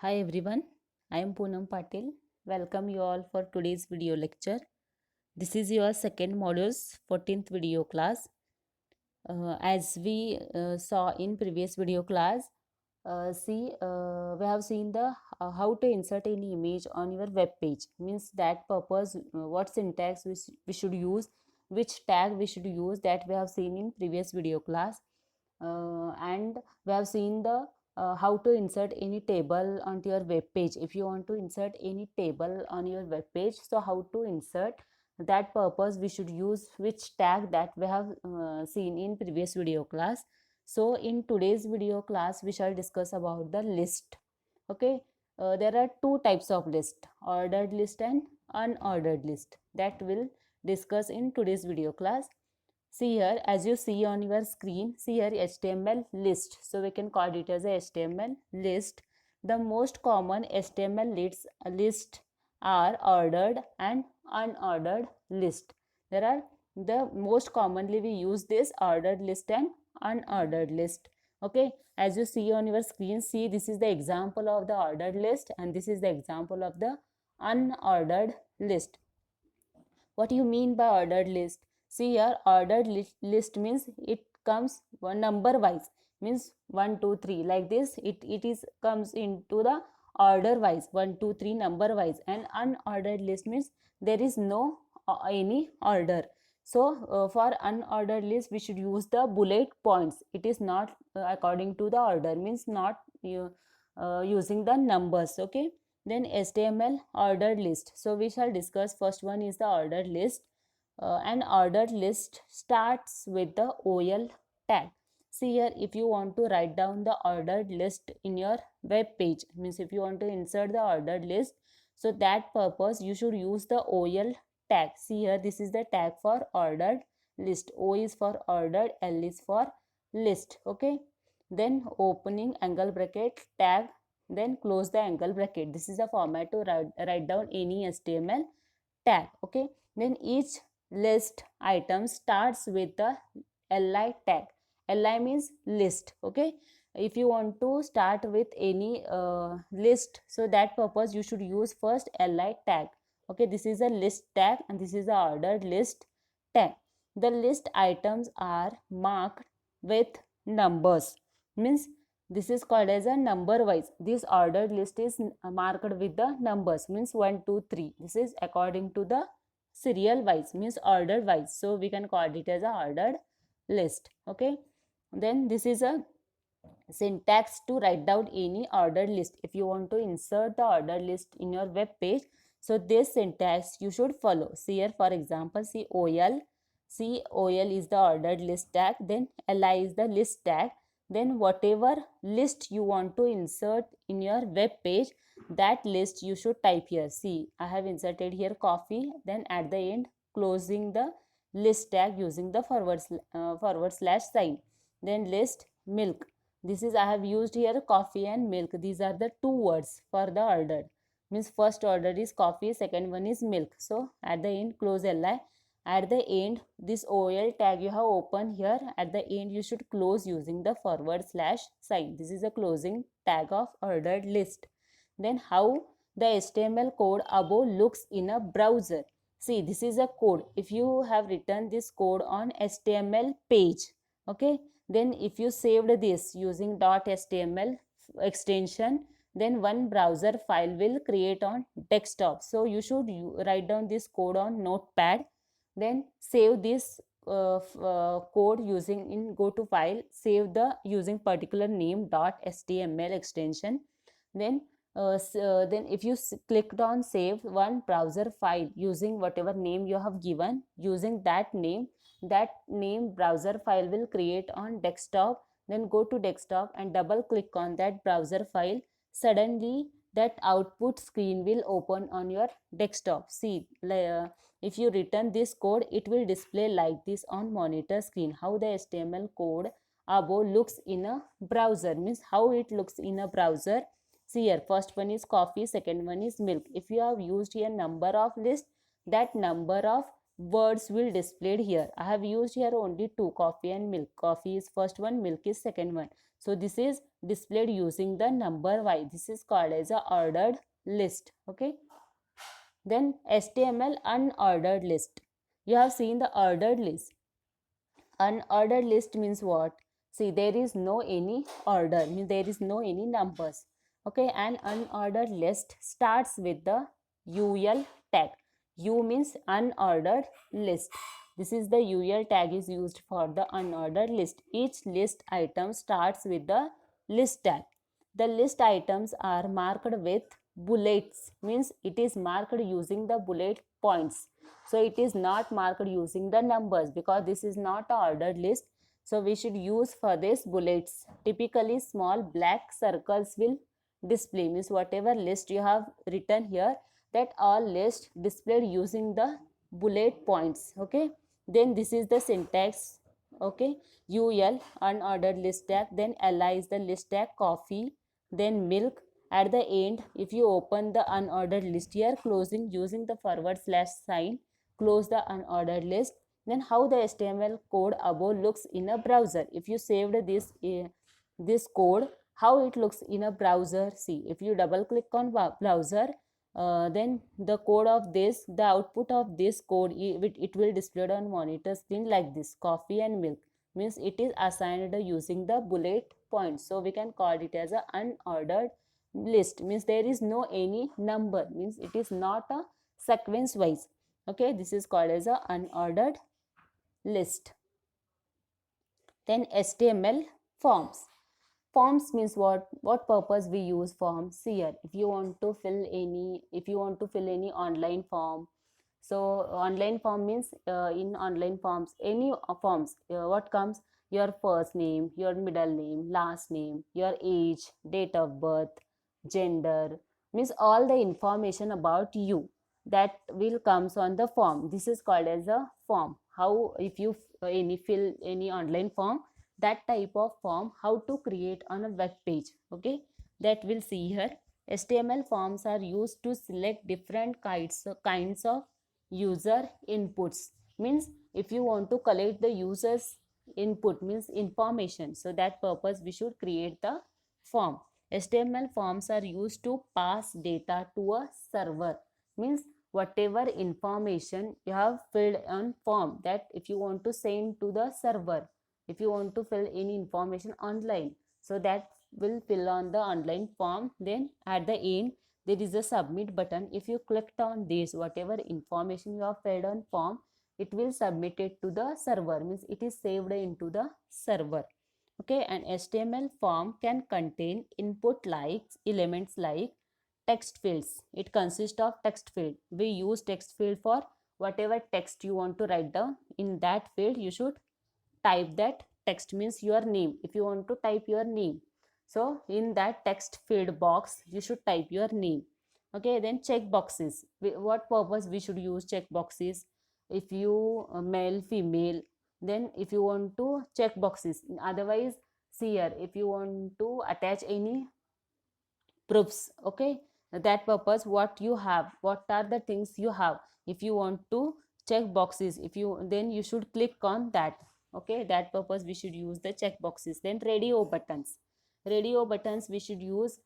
Hi everyone, I am Poonam Patil. Welcome you all for today's video lecture. This is your second module's 14th video class. As we saw in previous video class, we have seen the how to insert any image on your web page. Means that purpose, what syntax we should use, which tag we should use, that we have seen in previous video class. And we have seen the how to insert any table onto your web page. If you want to insert any table on your web page, so how to insert, that purpose we should use which tag, that we have seen in previous video class. So in today's video class we shall discuss about the list. Okay, there are two types of list: ordered list and unordered list, that will discuss in today's video class. See here, as you see on your screen, see here HTML list. So we can call it as a HTML list. The most common HTML list are ordered and unordered list. There are the most commonly we use this ordered list and unordered list. Okay, as you see on your screen, see, this is the example of the ordered list and this is the example of the unordered list. What you mean by ordered list? See here, ordered list means it comes one number wise, means 1 2 3 like this. It is comes into the order wise, 1 2 3 number wise. And unordered list means there is no any order. So for unordered list we should use the bullet points. It is not according to the order, means not using the numbers. Okay, then HTML ordered list. So we shall discuss. First one is the ordered list. An ordered list starts with the OL tag. See here, if you want to write down the ordered list in your web page, means if you want to insert the ordered list, so that purpose you should use the OL tag. See here, this is the tag for ordered list. O is for ordered, L is for list. Okay, then opening angle bracket tag, then close the angle bracket. This is the format to write down any HTML tag. Okay, then each list item starts with the li tag. Li means list. Okay, if you want to start with any list, so that purpose you should use first li tag. Okay, this is a list tag and this is the ordered list tag. The list items are marked with numbers, means this is called as a number wise. This ordered list is marked with the numbers, means 1 2 3. This is according to the serial wise, means ordered wise. So we can call it as a ordered list. Okay, then this is a syntax to write down any ordered list. If you want to insert the ordered list in your web page, so this syntax you should follow. See here, for example, see OL. See, OL is the ordered list tag, then LI is the list tag. Then whatever list you want to insert in your web page, that list you should type here. See, I have inserted here coffee, then at the end closing the list tag using the forward slash sign. Then list milk. This is, I have used here coffee and milk. These are the two words for the ordered. Means first order is coffee, second one is milk. So at the end close li. At the end, this OL tag you have opened here, at the end you should close using the forward slash sign. This is a closing tag of ordered list. Then how the HTML code above looks in a browser. See, this is a code. If you have written this code on HTML page, okay, then if you saved this using .html extension, then one browser file will create on desktop. So you should write down this code on notepad, then save this code using, in go to file, save the using particular name .html extension. Then then if you clicked on save one browser file using whatever name you have given, using that name browser file will create on desktop. Then go to desktop and double click on that browser file. Suddenly that output screen will open on your desktop. See, if you return this code, it will display like this on monitor screen. How the HTML code above looks in a browser, means how it looks in a browser. See here, first one is coffee, second one is milk. If you have used here number of list, that number of words will displayed here. I have used here only two, coffee and milk. Coffee is first one, milk is second one. So this is displayed using the number Y. This is called as a ordered list. Okay. Then HTML unordered list. You have seen the ordered list. Unordered list means what? See, there is no any order, means there is no any numbers. Okay, an unordered list starts with the UL tag. U means unordered list. This is the UL tag is used for the unordered list. Each list item starts with the list tag. The list items are marked with bullets, means it is marked using the bullet points. So it is not marked using the numbers because this is not an ordered list. So we should use for this bullets. Typically small black circles will display, means whatever list you have written here, that all list displayed using the bullet points. Okay, then this is the syntax. Okay, UL unordered list tag, then LI is the list tag, coffee, then milk. At the end, if you open the unordered list here, closing using the forward slash sign, close the unordered list. Then how the HTML code above looks in a browser. If you saved this code, how it looks in a browser. See, if you double click on browser, then the code of this, the output of this code, it will display on monitor screen like this, coffee and milk, means it is assigned using the bullet points. So we can call it as a unordered list, means there is no any number, means it is not a sequence wise. Okay, this is called as a unordered list. Then HTML forms. Forms means what purpose we use forms here. If you want to fill any online form, so online form means in online forms, any forms, what comes, your first name, your middle name, last name, your age, date of birth, gender, means all the information about you, that will comes on the form. This is called as a form. How, if you fill any online form, that type of form, how to create on a web page. Okay, that we'll see here. HTML forms are used to select different kinds of user inputs, means if you want to collect the users input, means information, so that purpose we should create the form. HTML forms are used to pass data to a server, means whatever information you have filled on form, that if you want to send to the server, if you want to fill any information online, so that will fill on the online form. Then at the end there is a submit button. If you clicked on this, whatever information you have filled on form, it will submit it to the server, means it is saved into the server. Okay, an HTML form can contain input like elements like text fields. It consists of text field. We use text field for whatever text you want to write down. In that field you should type that text, means your name. If you want to type your name, so in that text field box you should type your name. Okay, then check boxes. What purpose we should use check boxes? If you male, female, then if you want to check boxes. Otherwise, see here, if you want to attach any proofs, okay, that purpose, what you have, what are the things you have, if you want to check boxes, if you, then you should click on that. Okay, that purpose we should use the check boxes. Then radio buttons. Radio buttons we should use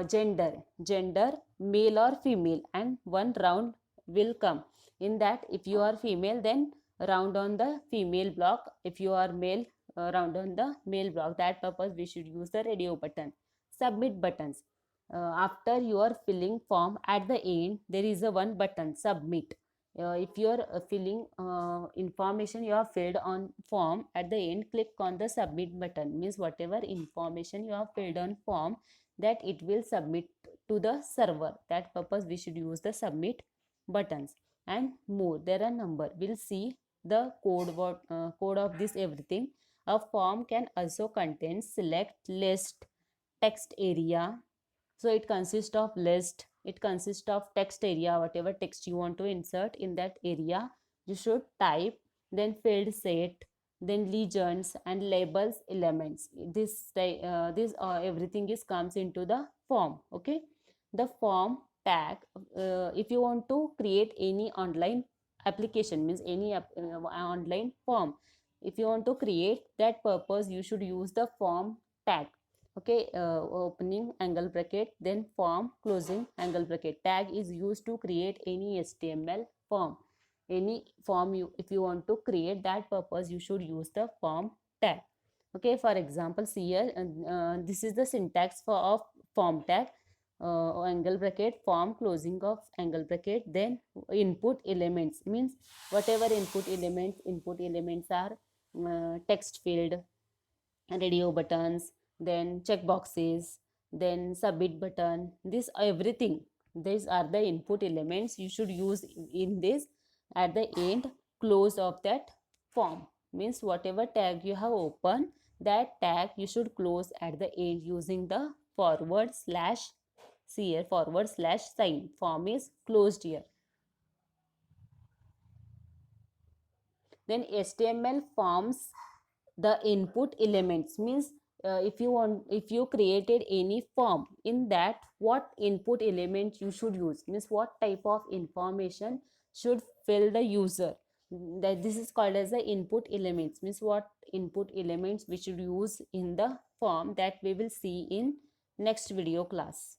gender, male or female, and one round will come. In that, if you are female, then round on the female block. If you are male, round on the male block. That purpose we should use the radio button. Submit buttons. After you are filling form, at the end there is a one button, submit. If you are filling information you have filled on form, at the end click on the submit button, means whatever information you have filled on form, that it will submit to the server. That purpose we should use the submit buttons. And more, there are number, we'll see the code, code of this everything. A form can also contain select, list, text area. So it consists of list, it consists of text area, whatever text you want to insert in that area you should type. Then field set, then legends and labels elements. This everything is comes into the form. Okay, the form tag, if you want to create any online application, means any online form. If you want to create that purpose, you should use the form tag. Okay, opening angle bracket, then form, closing angle bracket. Tag is used to create any HTML form. Any form you, if you want to create that purpose, you should use the form tag. Okay, for example, see here, this is the syntax for of form tag. Angle bracket, form, closing of angle bracket, then input elements, means whatever input elements are text field, radio buttons, then check boxes, then submit button, this everything, these are the input elements you should use in this. At the end close of that form, means whatever tag you have opened, that tag you should close at the end using the forward slash. See here, forward slash sign, form is closed here. Then HTML forms the input elements, means if you created any form, in that what input element you should use, means what type of information should fill the user, that this is called as the input elements, means what input elements we should use in the form, that we will see in next video class.